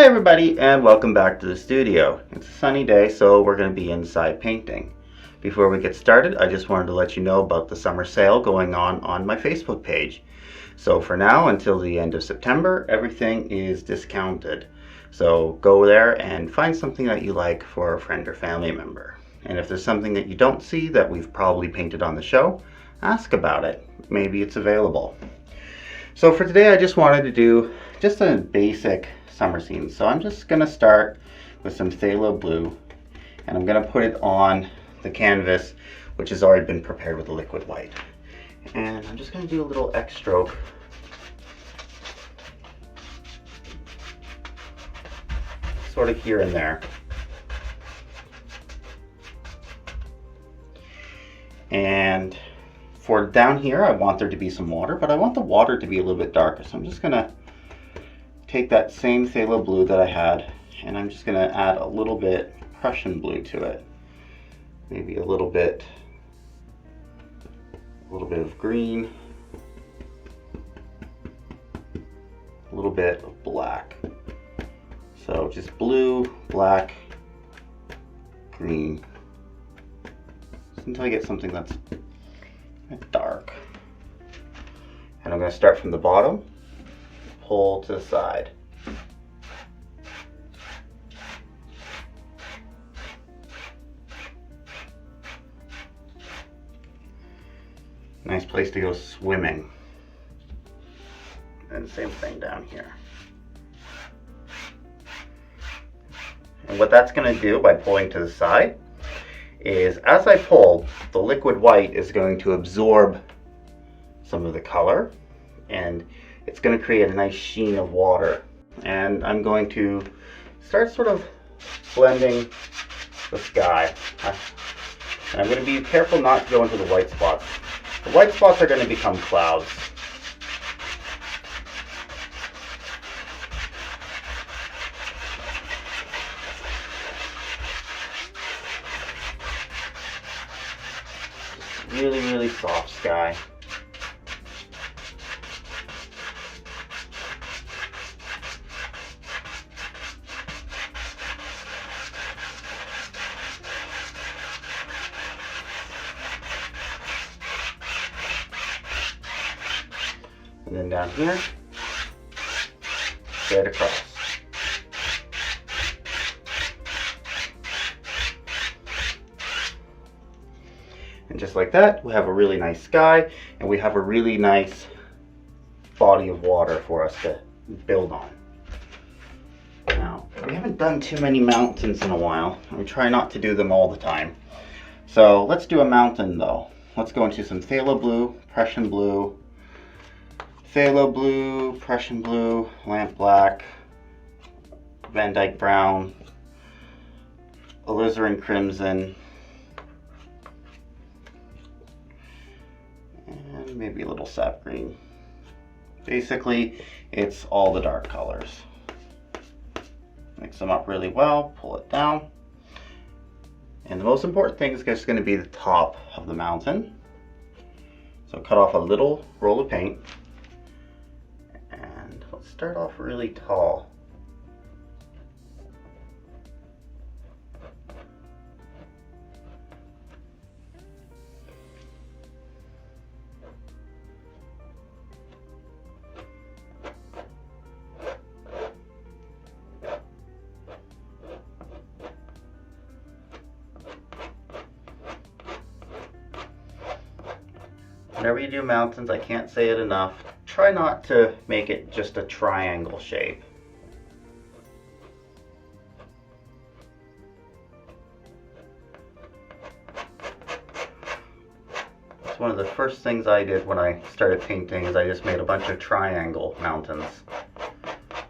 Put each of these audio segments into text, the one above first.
Hi everybody, and welcome back to the studio. It's a sunny day, so we're going to be inside painting. Before we get started, I just wanted to let you know about the summer sale going on my Facebook page. So for now, until the end of September, everything is discounted. So go there and find something that you like for a friend or family member. And if there's something that you don't see that we've probably painted on the show, ask about it. Maybe it's available. So for today, I just wanted to do just a basic summer scene. So I'm just going to start with some phthalo blue, and I'm going to put it on the canvas, which has already been prepared with a liquid white. And I'm just going to do a little X stroke sort of here and there. And for down here, I want there to be some water, but I want the water to be a little bit darker. So I'm just going to take that same phthalo blue that I had, and I'm just going to add a little bit Prussian blue to it. Maybe a little bit of green, a little bit of black. So just blue, black, green, just until I get something that's dark. And I'm going to start from the bottom, pull to the side. Nice place to go swimming. And same thing down here. And what that's going to do by pulling to the side is, as I pull, the liquid white is going to absorb some of the color, and it's going to create a nice sheen of water. And I'm going to start sort of blending the sky. And I'm going to be careful not to go into the white spots. The white spots are going to become clouds. Really, really soft sky. And then down here, straight across. And just like that, we have a really nice sky, and we have a really nice body of water for us to build on. Now, we haven't done too many mountains in a while. I'm trying not to do them all the time. So let's do a mountain though. Let's go into some phthalo blue, Prussian blue, phthalo blue, Prussian blue, lamp black, Van Dyke brown, alizarin crimson, and maybe a little sap green. Basically, it's all the dark colors. Mix them up really well, pull it down. And the most important thing is just going to be the top of the mountain. So cut off a little roll of paint. And let's start off really tall. Whenever you do mountains, I can't say it enough, try not to make it just a triangle shape. It's one of the first things I did when I started painting, is I just made a bunch of triangle mountains.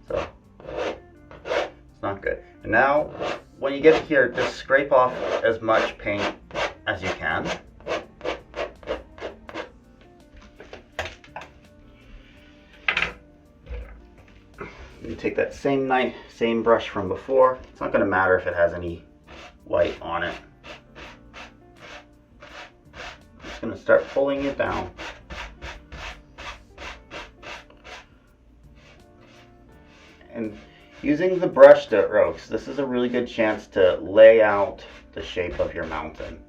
So, it's not good. And now, when you get here, just scrape off as much paint as you can. You take that same brush from before. It's not going to matter if it has any white on it. I'm just going to start pulling it down. And Using the brush strokes, this is a really good chance to lay out the shape of your mountain.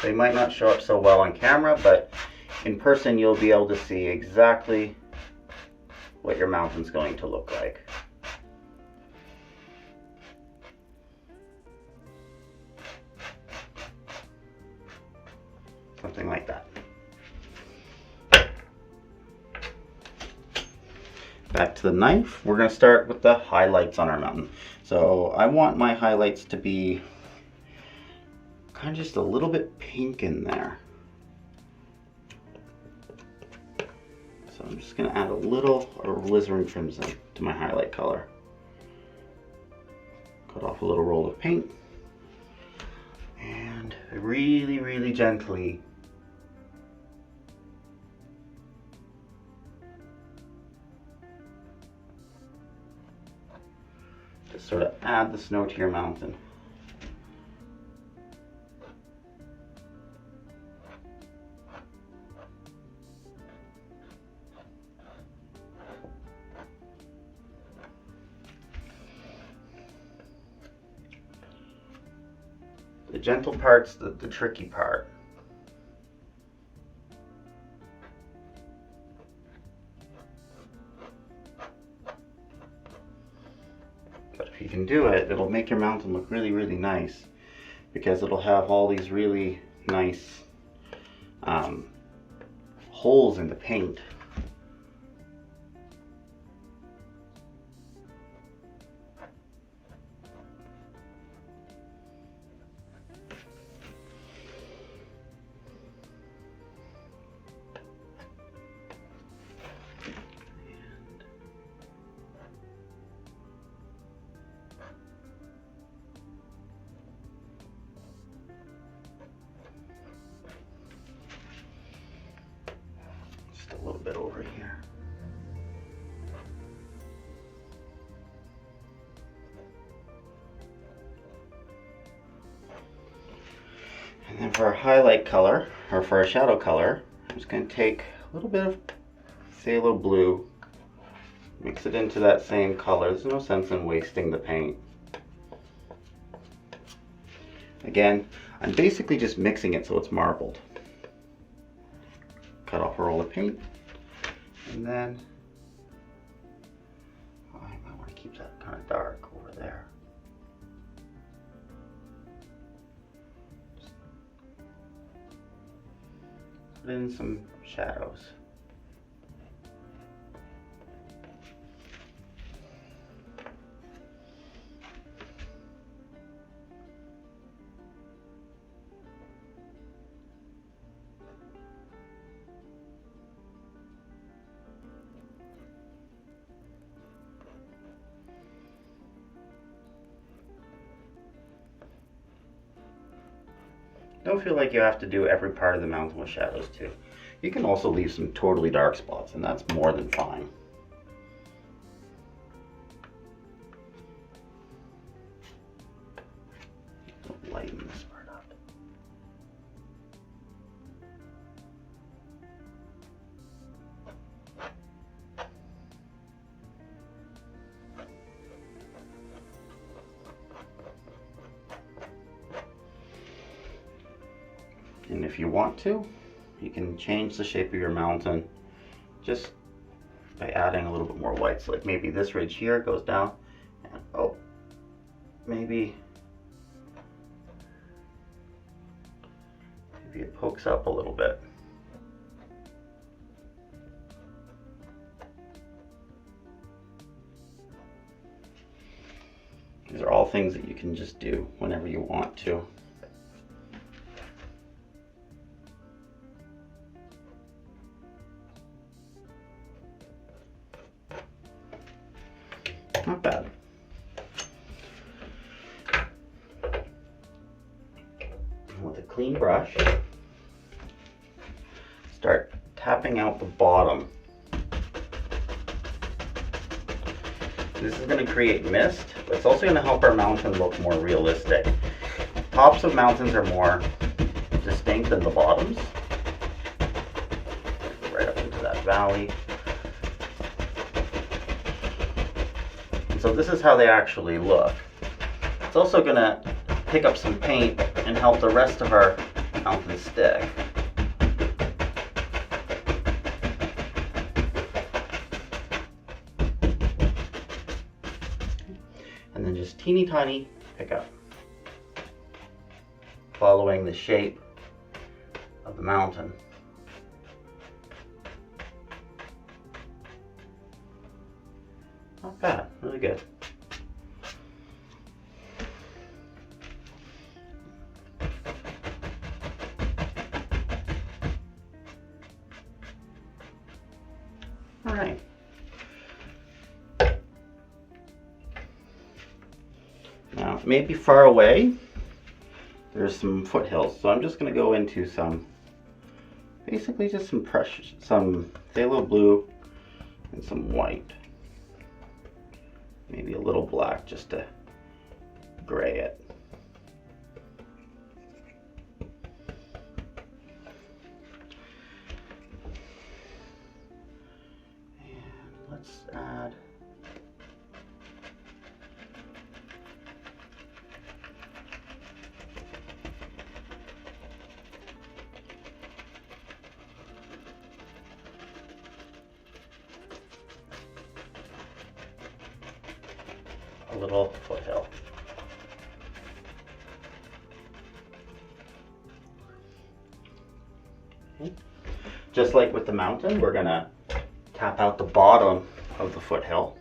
They might not show up so well on camera, but in person you'll be able to see exactly what your mountain's going to look like. Something like that. Back to the knife, we're going to start with the highlights on our mountain. So I want my highlights to be kind of just a little bit pink in there. So I'm just going to add a little alizarin crimson to my highlight color. Cut off a little roll of paint and really, really gently just sort of add the snow to your mountain. The gentle part's the tricky part. But if you can do it, it'll make your mountain look really, really nice, because it'll have all these really nice holes in the paint. A little bit over here. And then for our highlight color, or for our shadow color, I'm just going to take a little bit of phthalo blue, mix it into that same color. There's no sense in wasting the paint. Again, I'm basically just mixing it so it's marbled. Cut off a roll of paint, and then I might want to keep that kind of dark over there. Just put in some shadows. Don't feel like you have to do every part of the mountain with shadows too. You can also leave some totally dark spots, and that's more than fine. Lighten this part up. And if you want to, you can change the shape of your mountain just by adding a little bit more white. So like maybe this ridge here goes down, and oh, maybe it pokes up a little bit. These are all things that you can just do whenever you want to. Not bad. With a clean brush, start tapping out the bottom. This is going to create mist, but it's also going to help our mountain look more realistic. Tops of mountains are more distinct than the bottoms. valley. And so this is how they actually look. It's also going to pick up some paint and help the rest of our mountain stick. And then just teeny tiny pickup, following the shape of the mountain. Not bad, really good. All right. Now, maybe far away, there's some foothills, so I'm just going to go into some, basically just some phthalo blue and some white. Maybe a little black just to gray it. And let's add a little foothill. Okay. Just like with the mountain, we're gonna tap out the bottom of the foothill.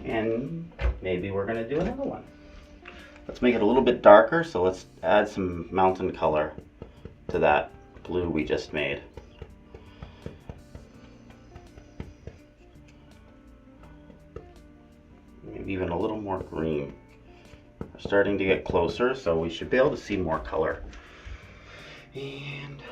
And maybe we're going to do another one. Let's make it a little bit darker, so let's add some mountain color to that blue we just made. Maybe even a little more green. We're starting to get closer, so we should be able to see more color. And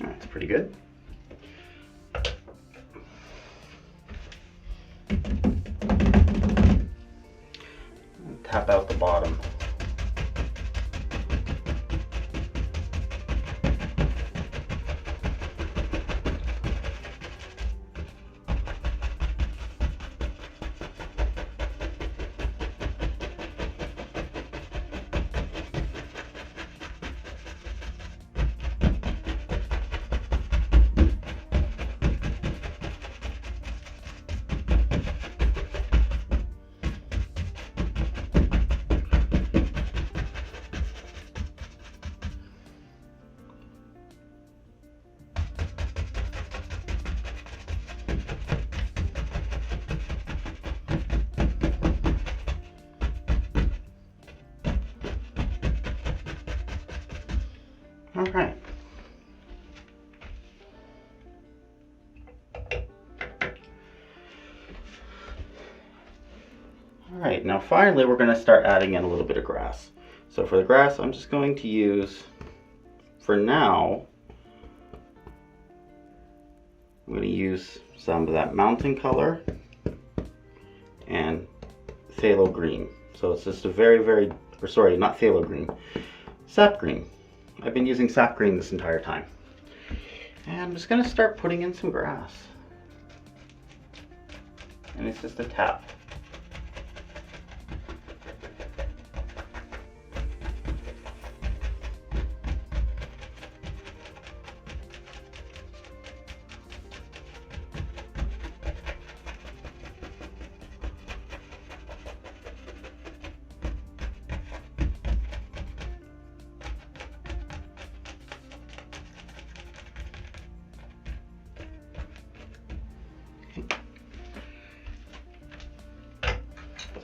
that's pretty good. And tap out the bottom. All right. All right, now finally we're going to start adding in a little bit of grass. So for the grass, I'm just going to use, for now, I'm going to use some of that mountain color and phthalo green. So it's just a not phthalo green, sap green. I've been using sap green this entire time. And I'm just going to start putting in some grass. And it's just a tap.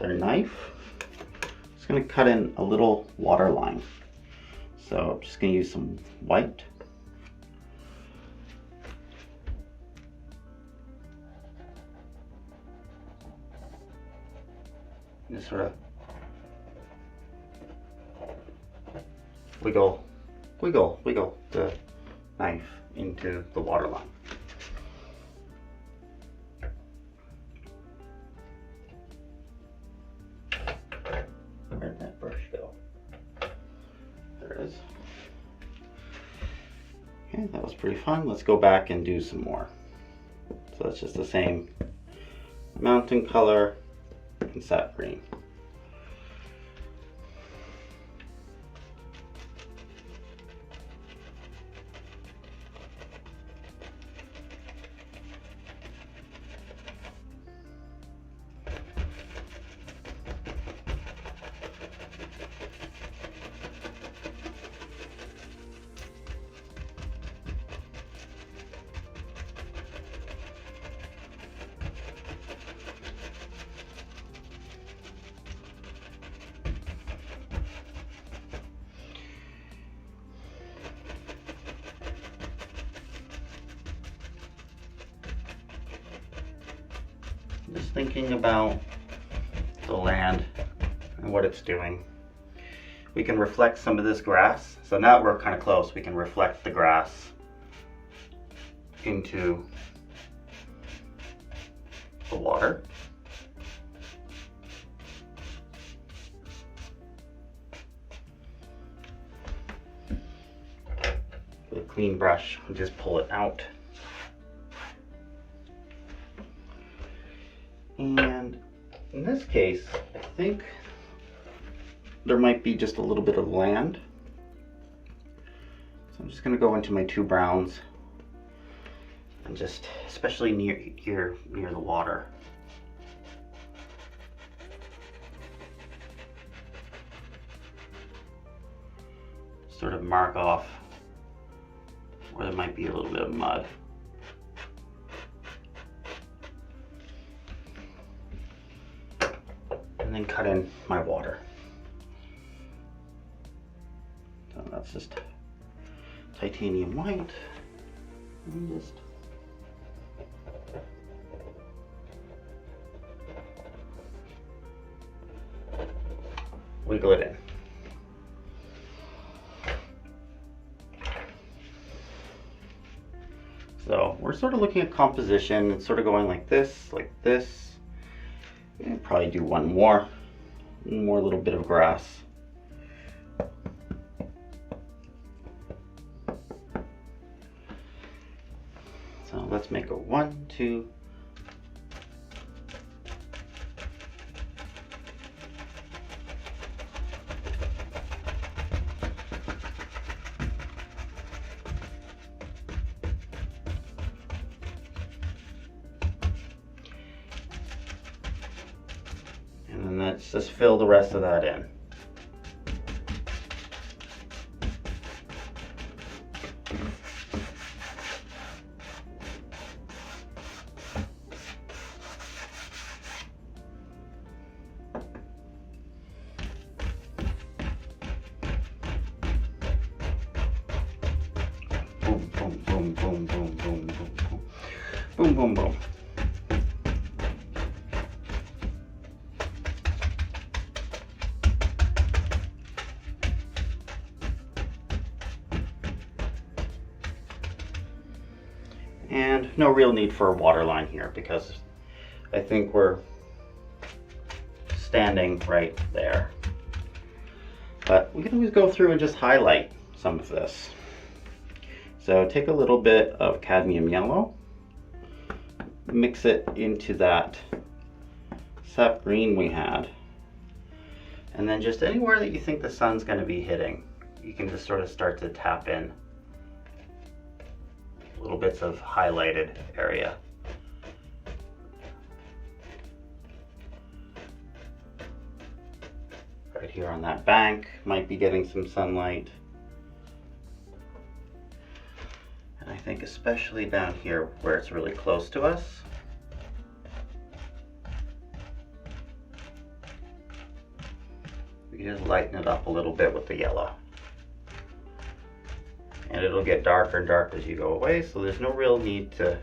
our knife. Just going to cut in a little water line. So I'm just going to use some white. Just sort of wiggle the knife into the water line. Where'd that brush go? There it is. Okay, that was pretty fun. Let's go back and do some more. So that's just the same mountain color and sap green. Just thinking about the land and what it's doing. We can reflect some of this grass. So now that we're kind of close, we can reflect the grass into the water. With a clean brush, we'll just pull it out. And in this case, I think there might be just a little bit of land. So I'm just going to go into my two browns and just, especially near here, near the water. Sort of mark off where there might be a little bit of mud. And then cut in my water. So that's just titanium white. And just wiggle it in. So we're sort of looking at composition. It's sort of going like this, like this. And probably do one more little bit of grass. So let's make a 1, 2. And let's just fill the rest of that in. Boom, boom, boom, boom, boom, boom, boom, boom, boom, boom, boom. And no real need for a water line here because I think we're standing right there. But we can always go through and just highlight some of this. So take a little bit of cadmium yellow, mix it into that sap green we had, and then just anywhere that you think the sun's going to be hitting, you can just sort of start to tap in little bits of highlighted area. Right here on that bank might be getting some sunlight. And I think especially down here where it's really close to us. You just lighten it up a little bit with the yellow. And it'll get darker and darker as you go away, so there's no real need to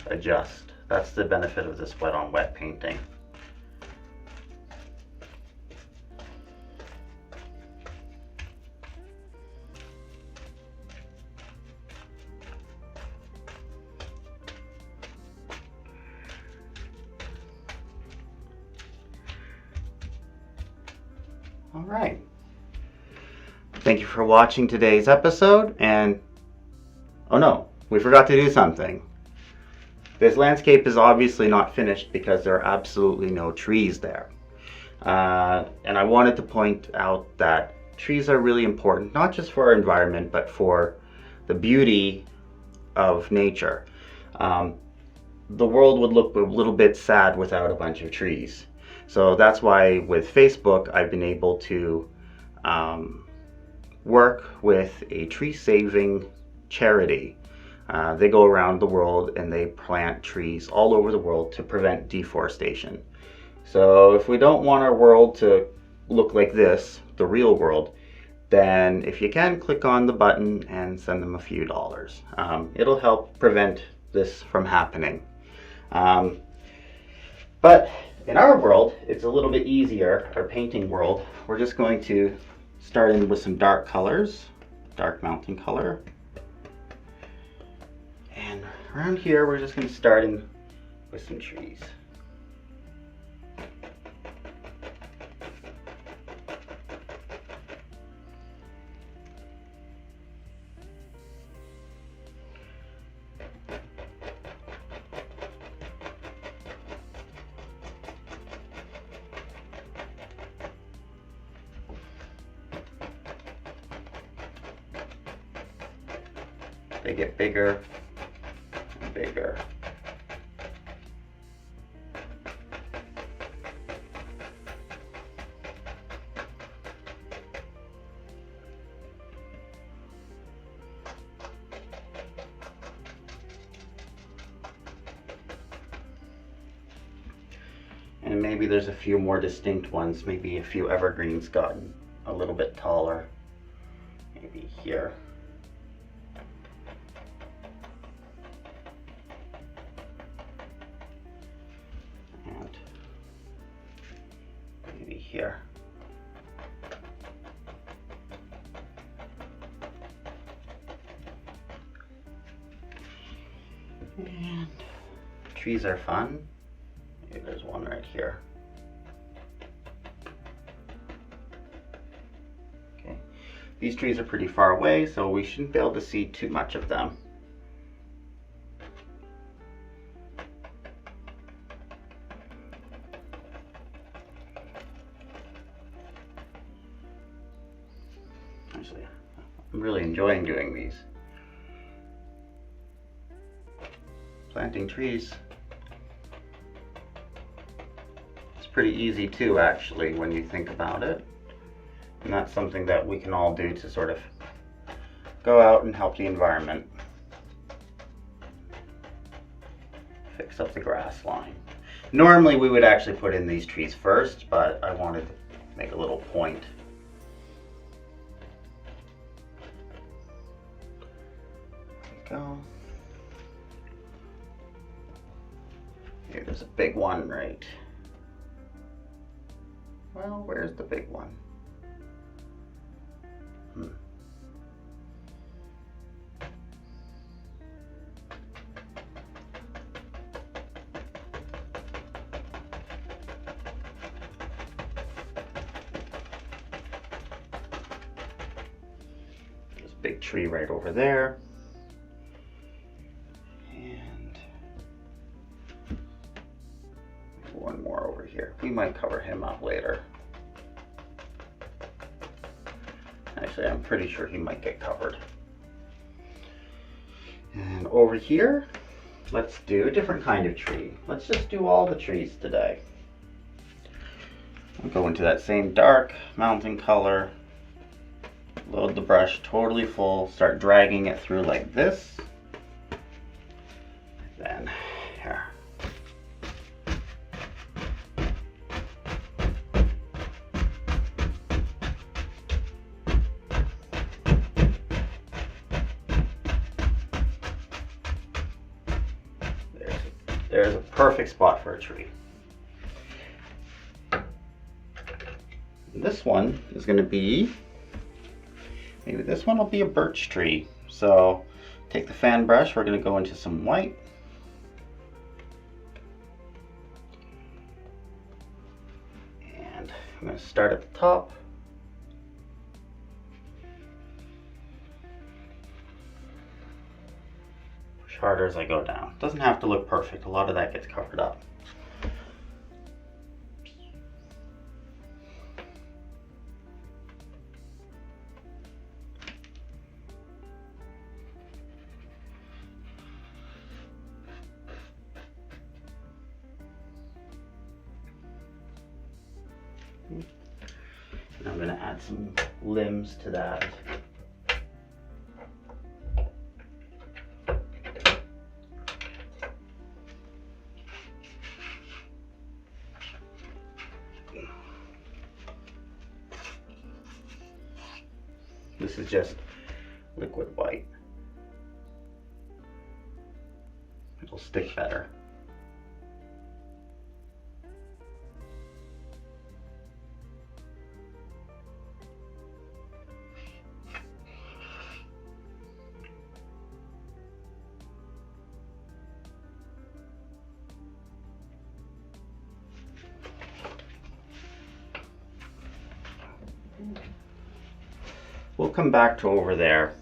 adjust. That's the benefit of this wet on wet painting. All right. Thank you for watching today's episode, and oh no, we forgot to do something. This landscape is obviously not finished because there are absolutely no trees there. And I wanted to point out that trees are really important, not just for our environment, but for the beauty of nature. The world would look a little bit sad without a bunch of trees. So that's why with Facebook, I've been able to work with a tree saving charity. They go around the world and they plant trees all over the world to prevent deforestation. So if we don't want our world to look like this, the real world, then if you can, click on the button and send them a few dollars. It'll help prevent this from happening. But in our world, it's a little bit easier, our painting world. We're just going to start in with some dark colors, dark mountain color. And around here, we're just going to start in with some trees. They get bigger and bigger. And maybe there's a few more distinct ones, maybe a few evergreens gotten a little bit taller, maybe here. Here. And trees are fun. Maybe there's one right here. Okay. These trees are pretty far away, so we shouldn't be able to see too much of them. Actually, I'm really enjoying doing these. Planting trees. It's pretty easy too, actually, when you think about it. And that's something that we can all do to sort of go out and help the environment. Fix up the grass line. Normally we would actually put in these trees first, but I wanted to make a little point. Go. Here, there's a big one, right? Well, where's the big one? There's a big tree right over there. One more over here. We might cover him up later. Actually, I'm pretty sure he might get covered. And over here, let's do a different kind of tree. Let's just do all the trees today. I'll go into that same dark mountain color. Load the brush totally full. Start dragging it through like this. Then here. there's a perfect spot for a tree. This one is going to be, maybe this one will be a birch tree. So take the fan brush, we're going to go into some white. And I'm going to start at the top. Push harder as I go down. Doesn't have to look perfect, a lot of that gets covered up. And I'm going to add some limbs to that. This is just liquid white. It'll stick better. We'll come back to over there,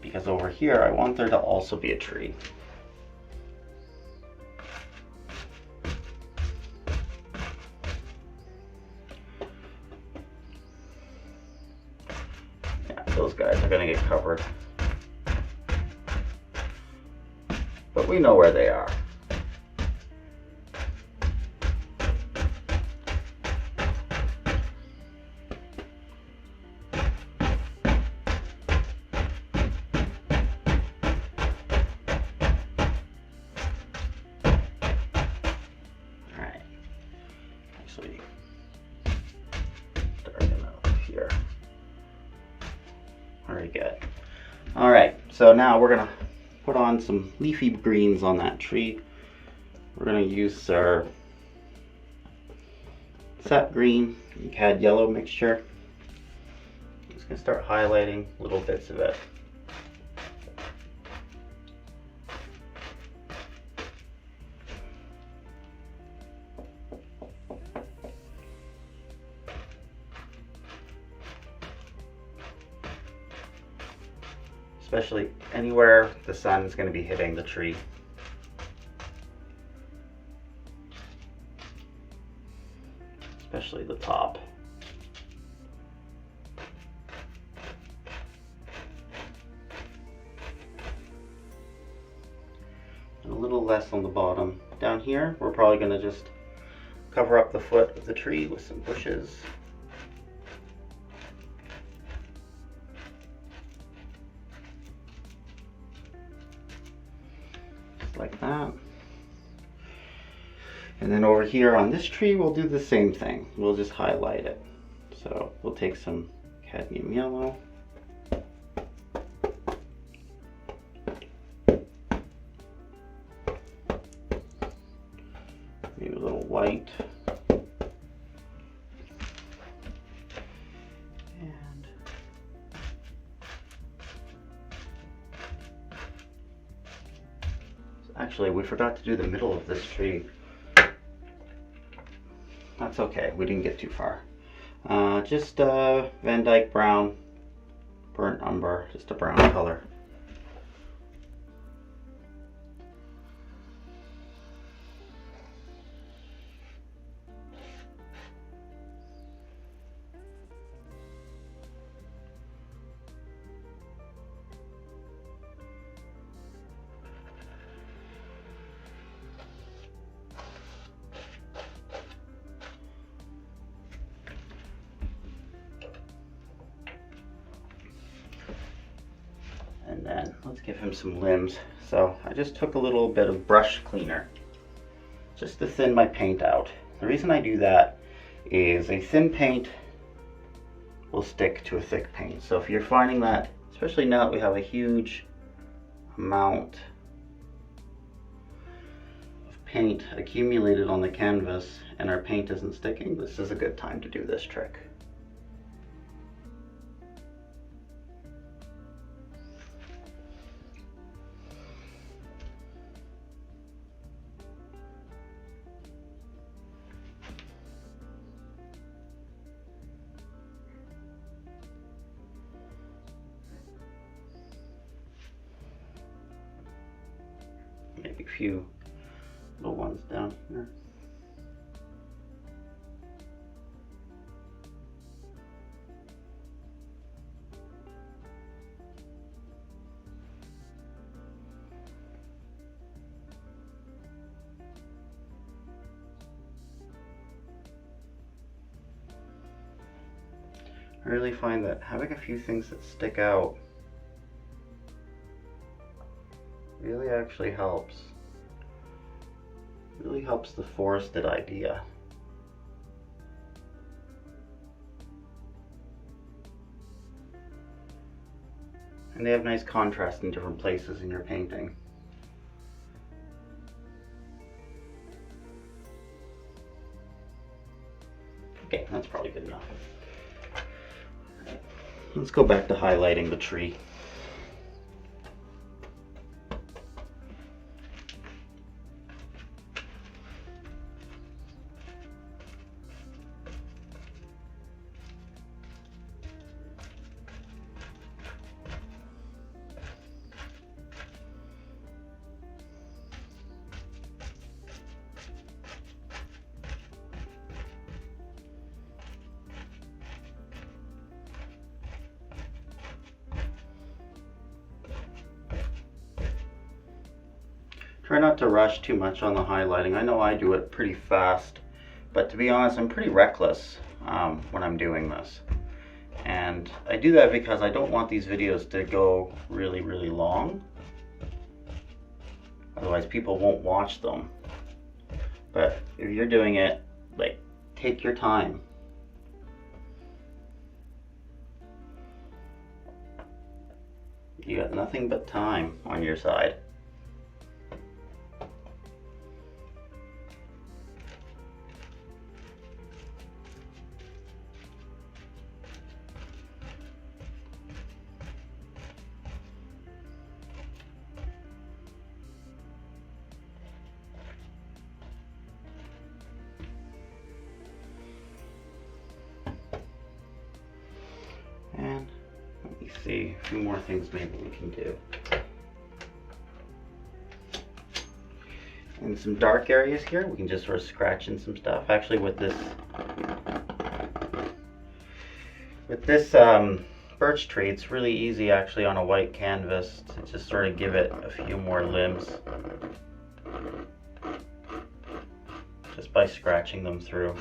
because over here I want there to also be a tree. Yeah, those guys are going to get covered, but we know where they are. Very good. All right, so now we're gonna put on some leafy greens on that tree. We're gonna use our sap green and cad yellow mixture. I'm just gonna start highlighting little bits of it. Especially anywhere the sun is going to be hitting the tree. Especially the top. And a little less on the bottom. Down here, we're probably going to just cover up the foot of the tree with some bushes. Like that. And then over here on this tree we'll do the same thing. We'll just highlight it. So we'll take some cadmium yellow. Maybe a little white. Actually, we forgot to do the middle of this tree. That's okay, we didn't get too far. Just Van Dyke brown, burnt umber, just a brown color. And then let's give him some limbs. So I just took a little bit of brush cleaner just to thin my paint out. The reason I do that is a thin paint will stick to a thick paint. So if you're finding that, especially now that we have a huge amount paint accumulated on the canvas and our paint isn't sticking, this is a good time to do this trick. Maybe a few little ones down here. I really find that having a few things that stick out really actually helps. Really helps the forested idea. And they have nice contrast in different places in your painting. Okay, that's probably good enough. Let's go back to highlighting the tree. Try not to rush too much on the highlighting. I know I do it pretty fast, but to be honest, I'm pretty reckless when I'm doing this. And I do that because I don't want these videos to go really, really long. Otherwise, people won't watch them. But if you're doing it, like, take your time. You got nothing but time on your side. And let me see, a few more things maybe we can do. In some dark areas here, we can just sort of scratch in some stuff. Actually, with this birch tree, it's really easy actually on a white canvas to just sort of give it a few more limbs. Just by scratching them through.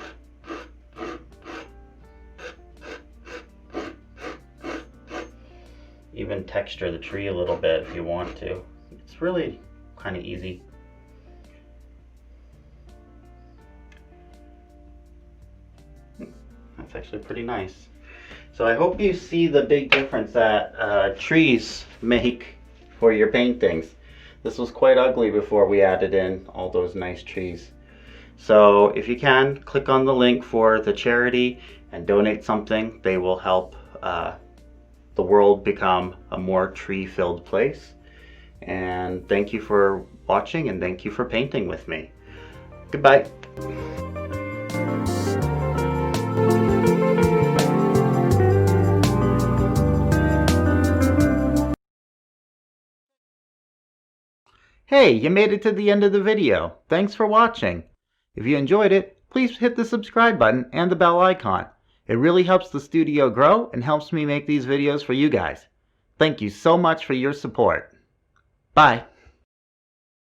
Even texture the tree a little bit if you want to. It's really kind of easy. That's actually pretty nice. So I hope you see the big difference that trees make for your paintings. This was quite ugly before we added in all those nice trees. So if you can, click on the link for the charity and donate something. They will help the world become a more tree-filled place. And thank you for watching, and thank you for painting with me. Goodbye. Hey, you made it to the end of the video. Thanks for watching. If you enjoyed it, please hit the subscribe button and the bell icon. It really helps the studio grow and helps me make these videos for you guys. Thank you so much for your support. Bye.